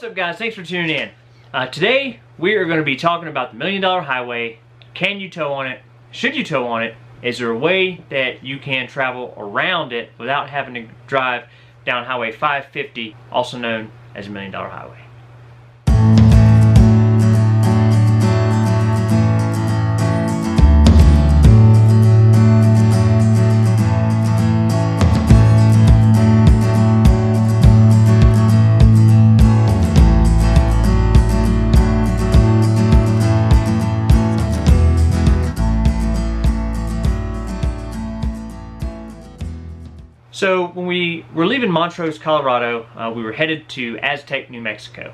What's up, guys? Thanks for tuning in. Today we are going to be talking about the $1 Million Highway. Can you tow on it? Should you tow on it? Is there a way that you can travel around it without having to drive down Highway 550, also known as the $1 Million Highway? So when we were leaving Montrose, Colorado, we were headed to Aztec, New Mexico.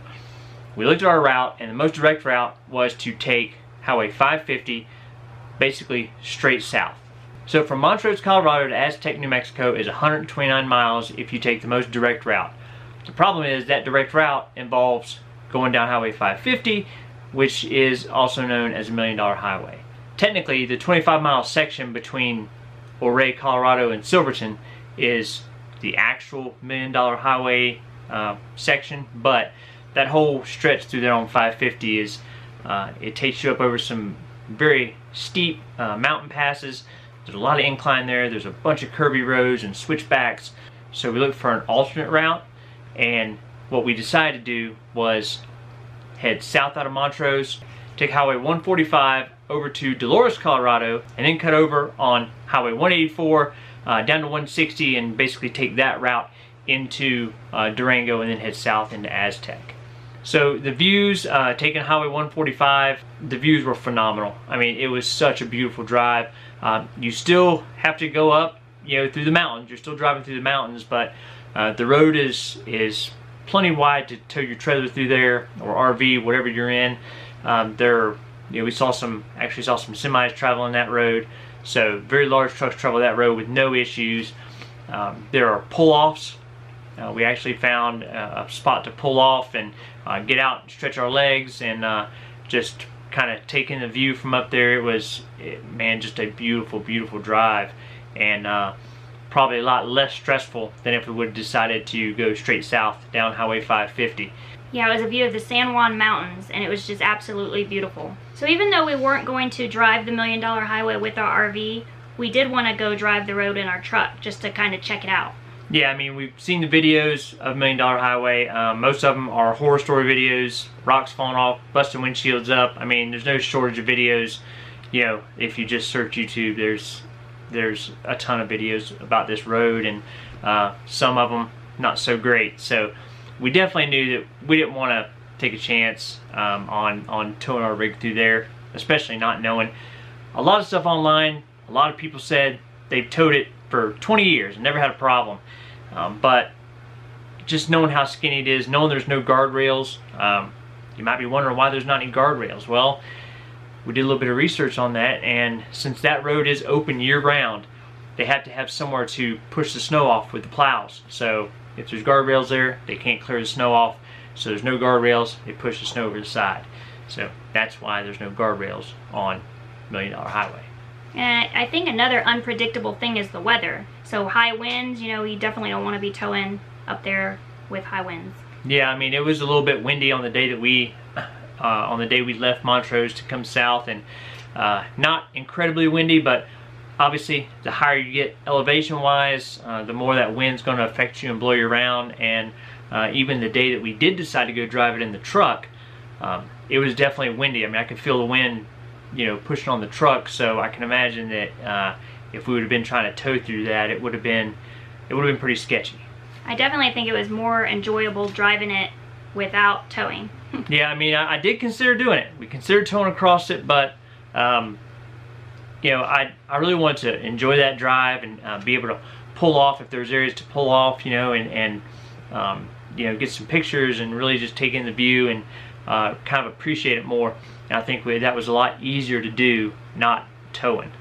We looked at our route, and the most direct route was to take Highway 550, basically straight south. So from Montrose, Colorado to Aztec, New Mexico is 129 miles if you take the most direct route. The problem is that direct route involves going down Highway 550, which is also known as the $1 Million Highway. Technically, the 25-mile section between Ouray, Colorado and Silverton is the actual $1 Million Highway section, but that whole stretch through there on 550 is it takes you up over some very steep mountain passes. There's a lot of incline there. There's a bunch of curvy roads and switchbacks. So we looked for an alternate route, and what we decided to do was head south out of Montrose, take Highway 145 over to Dolores, Colorado, and then cut over on Highway 184 down to 160 and basically take that route into Durango and then head south into Aztec. So the views, taking Highway 145, the views were phenomenal. I mean, it was such a beautiful drive. You still have to go up, through the mountains. You're still driving through the mountains, but the road is plenty wide to tow your trailer through there, or RV, whatever you're in. We saw some semis traveling that road. So very large trucks travel that road with no issues. There are pull-offs. We actually found a spot to pull off and get out and stretch our legs and just kind of take in the view from up there. It was, just a beautiful, beautiful drive, and probably a lot less stressful than if we would have decided to go straight south down Highway 550. Yeah, it was a view of the San Juan Mountains, and it was just absolutely beautiful. So even though we weren't going to drive the $1 Million Highway with our RV, we did want to go drive the road in our truck just to kind of check it out. Yeah, I mean, we've seen the videos of $1 Million Highway. Most of them are horror story videos, rocks falling off, busting windshields up. I mean, there's no shortage of videos. If you just search YouTube, there's a ton of videos about this road, and some of them not so great. So we definitely knew that we didn't want to take a chance on towing our rig through there, especially not knowing. A lot of stuff online, a lot of people said they've towed it for 20 years and never had a problem. But just knowing how skinny it is, knowing there's no guardrails, you might be wondering why there's not any guardrails. Well, we did a little bit of research on that, and since that road is open year-round, they have to have somewhere to push the snow off with the plows. So if there's guardrails there, they can't clear the snow off. So there's no guardrails, they push the snow over the side. So that's why there's no guardrails on $1 Million Highway. And I think another unpredictable thing is the weather. So high winds, you definitely don't want to be towing up there with high winds. Yeah, I mean, it was a little bit windy on the day that we left Montrose to come south, and not incredibly windy, but obviously the higher you get elevation-wise, the more that wind's going to affect you and blow you around. And even the day that we did decide to go drive it in the truck, it was definitely windy. I mean, I could feel the wind, pushing on the truck. So I can imagine that if we would have been trying to tow through that, it would have been pretty sketchy. I definitely think it was more enjoyable driving it without towing. Yeah, I mean, I did consider doing it. We considered towing across it, but I really wanted to enjoy that drive and be able to pull off if there's areas to pull off, and get some pictures and really just take in the view and kind of appreciate it more. And I think that was a lot easier to do not towing.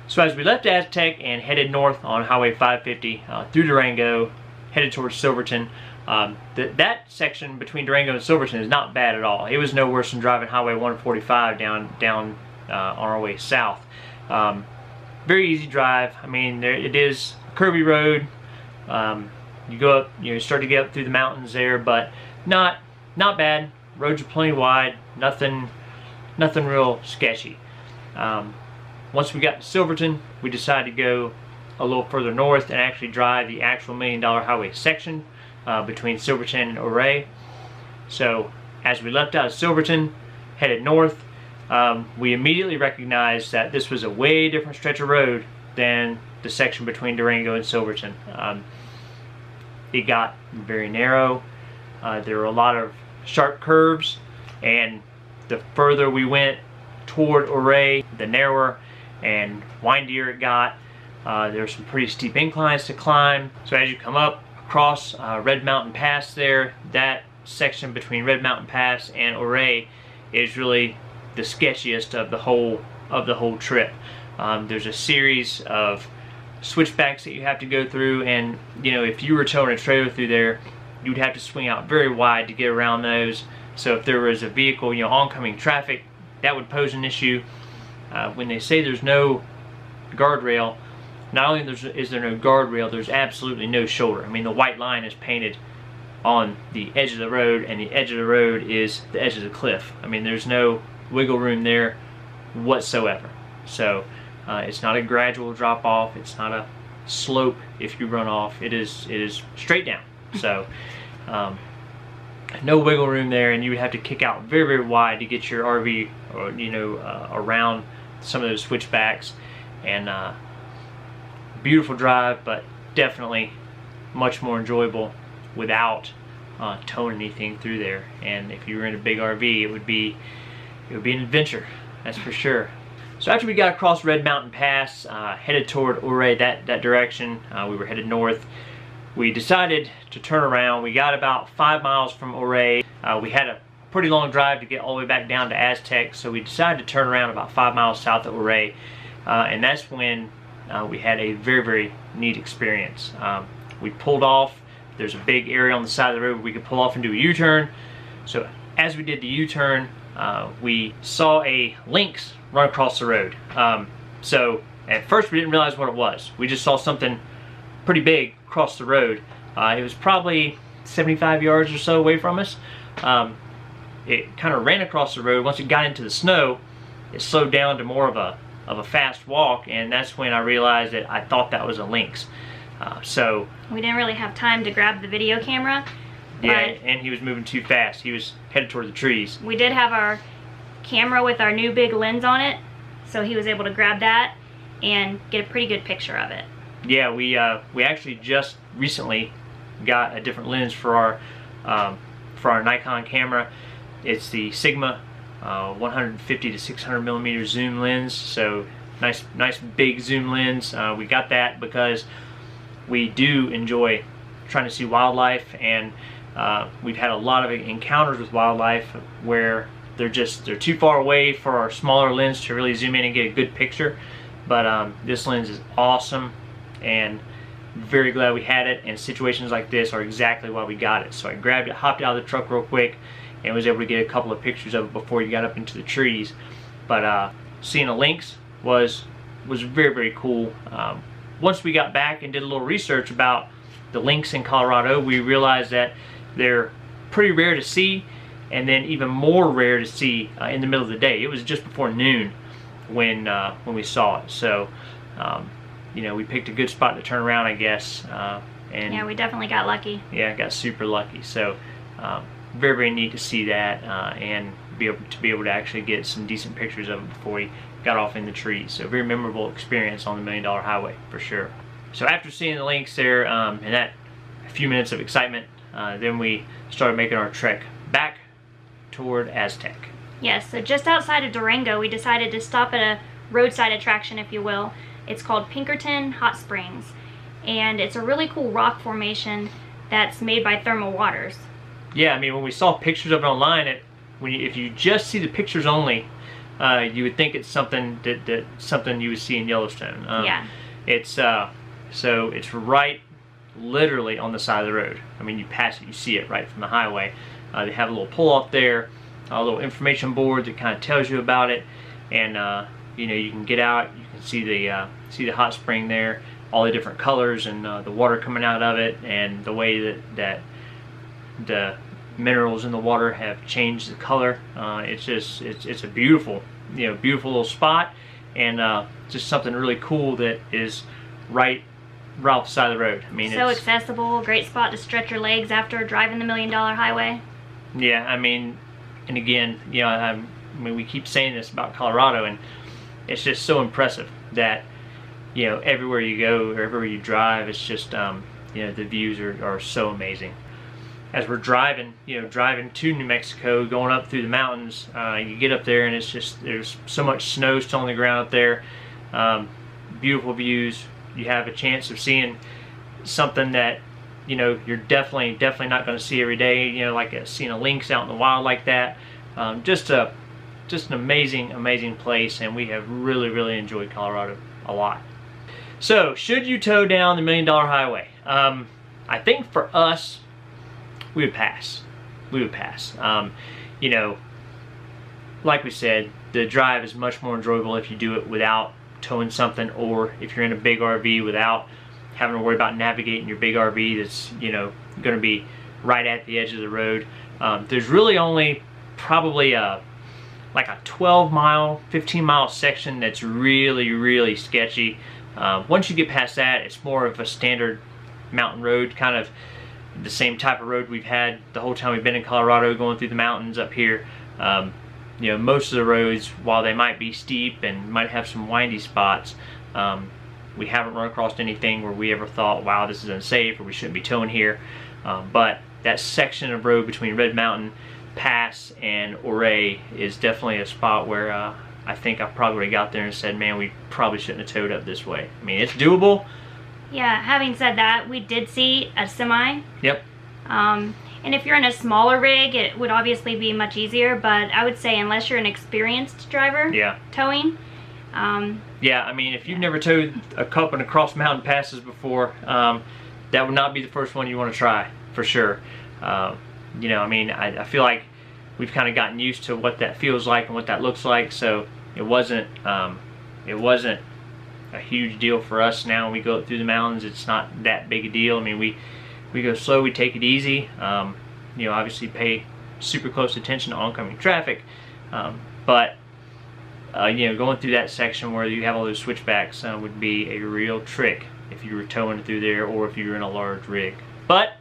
So as we left Aztec and headed north on Highway 550 through Durango, headed towards Silverton, that section between Durango and Silverton is not bad at all. It was no worse than driving Highway 145 down on our way south. Very easy drive. I mean, it is a curvy road. You go up, start to get up through the mountains there, but not not bad. Roads are plenty wide. Nothing real sketchy. Once we got to Silverton, we decided to go a little further north and actually drive the actual $1 Million Highway section between Silverton and Ouray. So as we left out of Silverton, headed north, we immediately recognized that this was a way different stretch of road than the section between Durango and Silverton. It got very narrow. There were a lot of sharp curves, and the further we went toward Ouray, the narrower and windier it got. There were some pretty steep inclines to climb. So as you come up across Red Mountain Pass there, that section between Red Mountain Pass and Ouray is really the sketchiest of the whole trip. There's a series of switchbacks that you have to go through, and you know, if you were towing a trailer through there, you'd have to swing out very wide to get around those. So if there was a vehicle, you know, oncoming traffic, that would pose an issue. When they say there's no guardrail, not only is there no guardrail, there's absolutely no shoulder. I mean, the white line is painted on the edge of the road, and the edge of the road is the edge of the cliff. I mean, there's no wiggle room there whatsoever. So it's not a gradual drop off. It's not a slope if you run off. It is straight down. So no wiggle room there, and you would have to kick out very, very wide to get your RV, or you know, around some of those switchbacks. And beautiful drive, but definitely much more enjoyable without towing anything through there. And if you were in a big RV, it would be an adventure, that's for sure. So after we got across Red Mountain Pass, headed toward Ouray, that direction, we were headed north. We decided to turn around. We got about 5 miles from Ouray. We had a pretty long drive to get all the way back down to Aztec, so we decided to turn around about 5 miles south of Ouray, and that's when we had a very, very neat experience. We pulled off. There's a big area on the side of the road where we could pull off and do a U-turn. So as we did the U-turn, we saw a Lynx run across the road. So at first we didn't realize what it was. We just saw something pretty big across the road. It was probably 75 yards or so away from us. It kind of ran across the road. Once it got into the snow, it slowed down to more of a fast walk, and that's when I realized that I thought that was a Lynx. So we didn't really have time to grab the video camera. Yeah, and he was moving too fast. He was headed toward the trees. We did have our camera with our new big lens on it, so he was able to grab that and get a pretty good picture of it. Yeah, we actually just recently got a different lens for our Nikon camera. It's the Sigma 150 to 600 millimeter zoom lens. So nice big zoom lens. We got that because we do enjoy trying to see wildlife, and we've had a lot of encounters with wildlife where they're too far away for our smaller lens to really zoom in and get a good picture. But this lens is awesome, and very glad we had it, and situations like this are exactly why we got it. So I grabbed it, hopped out of the truck real quick, and was able to get a couple of pictures of it before you got up into the trees. But seeing a Lynx was very, very cool. Once we got back and did a little research about the Lynx in Colorado, we realized that they're pretty rare to see, and then even more rare to see in the middle of the day. It was just before noon when we saw it. So you know, we picked a good spot to turn around, I guess. And yeah, we definitely got lucky. Yeah, got super lucky. So very, very neat to see that, and be able to actually get some decent pictures of it before we got off in the trees. So very memorable experience on the $1 Million Highway for sure. So after seeing the Lynx there, and that few minutes of excitement, then we started making our trek back toward Aztec. Yes, so just outside of Durango, we decided to stop at a roadside attraction, if you will. It's called Pinkerton Hot Springs, and it's a really cool rock formation that's made by thermal waters. Yeah, I mean, when we saw pictures of it online, if you just see the pictures only, you would think it's something something you would see in Yellowstone. Yeah. It's so it's right, literally on the side of the road. I mean, you pass it, you see it right from the highway. They have a little pull-off there, a little information board that kind of tells you about it, and you know, you can get out, you can see the hot spring there, all the different colors, and the water coming out of it, and the way that minerals in the water have changed the color. It's a beautiful, beautiful little spot, and just something really cool that is right off the side of the road. I mean, so it's accessible, great spot to stretch your legs after driving the $1 Million Highway. Yeah, I mean, and again, I mean, we keep saying this about Colorado, and it's just so impressive that everywhere you go or everywhere you drive, it's just the views are so amazing. As we're driving to New Mexico, going up through the mountains, you get up there and it's just, there's so much snow still on the ground up there. Beautiful views. You have a chance of seeing something that you're definitely not going to see every day. Like seeing a lynx out in the wild like that. Just an amazing place, and we have really enjoyed Colorado a lot. So, should you tow down the $1 Million Highway? I think for us, we would pass. Like we said, the drive is much more enjoyable if you do it without towing something, or if you're in a big RV without having to worry about navigating your big RV that's going to be right at the edge of the road. There's really only probably like a 12-mile, 15-mile section that's really sketchy. Once you get past that, it's more of a standard mountain road, kind of the same type of road we've had the whole time we've been in Colorado, going through the mountains up here. Most of the roads, while they might be steep and might have some windy spots, we haven't run across anything where we ever thought, wow, this is unsafe, or we shouldn't be towing here. But that section of road between Red Mountain Pass and Ouray is definitely a spot where I think I probably would have got there and said, man, we probably shouldn't have towed up this way. I mean, it's doable. Yeah, having said that, we did see a semi. Yep. And if you're in a smaller rig, it would obviously be much easier, but I would say unless you're an experienced driver, towing. Yeah, I mean, if you've never towed a cup and across mountain passes before, that would not be the first one you want to try, for sure. I mean, I feel like we've kind of gotten used to what that feels like and what that looks like, so it wasn't a huge deal for us. Now when we go through the mountains, it's not that big a deal. I mean, we go slow, we take it easy. Obviously pay super close attention to oncoming traffic, but going through that section where you have all those switchbacks would be a real trick if you were towing through there, or if you were in a large rig. But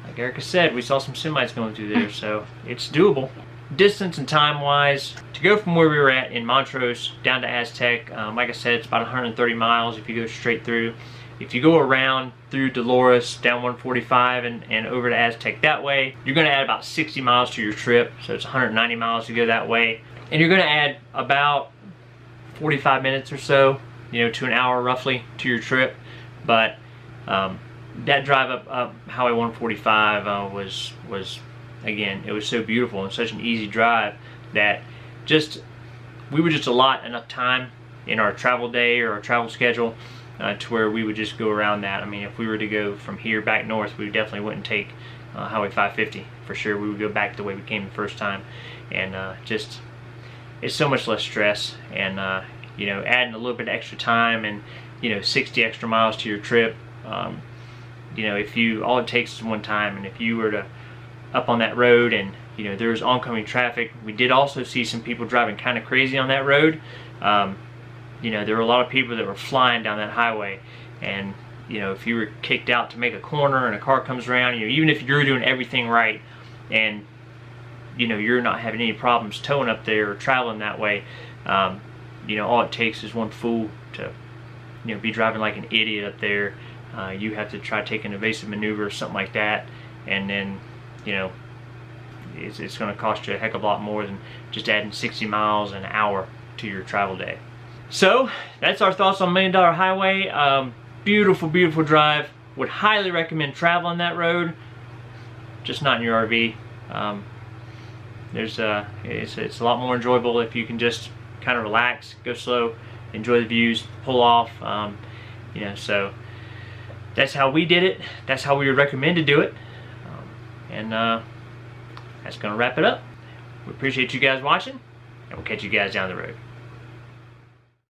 like Erica said, we saw some semis going through there, so it's doable. Distance and time wise, to go from where we were at in Montrose down to Aztec, like I said, it's about 130 miles if you go straight through. If you go around through Dolores, down 145 and over to Aztec that way, you're going to add about 60 miles to your trip, so it's 190 miles to go that way. And you're going to add about 45 minutes or so, to an hour roughly to your trip. But that drive up Highway 145 was again, it was so beautiful and such an easy drive that we would just allot enough time in our travel day or our travel schedule to where we would just go around that. I mean, if we were to go from here back north, we definitely wouldn't take Highway 550 for sure. We would go back the way we came the first time, and it's so much less stress, and adding a little bit of extra time and 60 extra miles to your trip. If you, all it takes is one time, and if you were to up on that road and there was oncoming traffic, we did also see some people driving kind of crazy on that road. There were a lot of people that were flying down that highway, and if you were kicked out to make a corner and a car comes around, even if you're doing everything right and you're not having any problems towing up there or traveling that way, all it takes is one fool to be driving like an idiot up there. You have to try to take an evasive maneuver or something like that, and then it's going to cost you a heck of a lot more than just adding 60 miles an hour to your travel day. So that's our thoughts on $1 Million Highway. Beautiful drive. Would highly recommend traveling that road, just not in your RV. It's a lot more enjoyable if you can just kind of relax, go slow, enjoy the views, pull off. So that's how we did it. That's how we would recommend to do it. And that's going to wrap it up. We appreciate you guys watching, and we'll catch you guys down the road.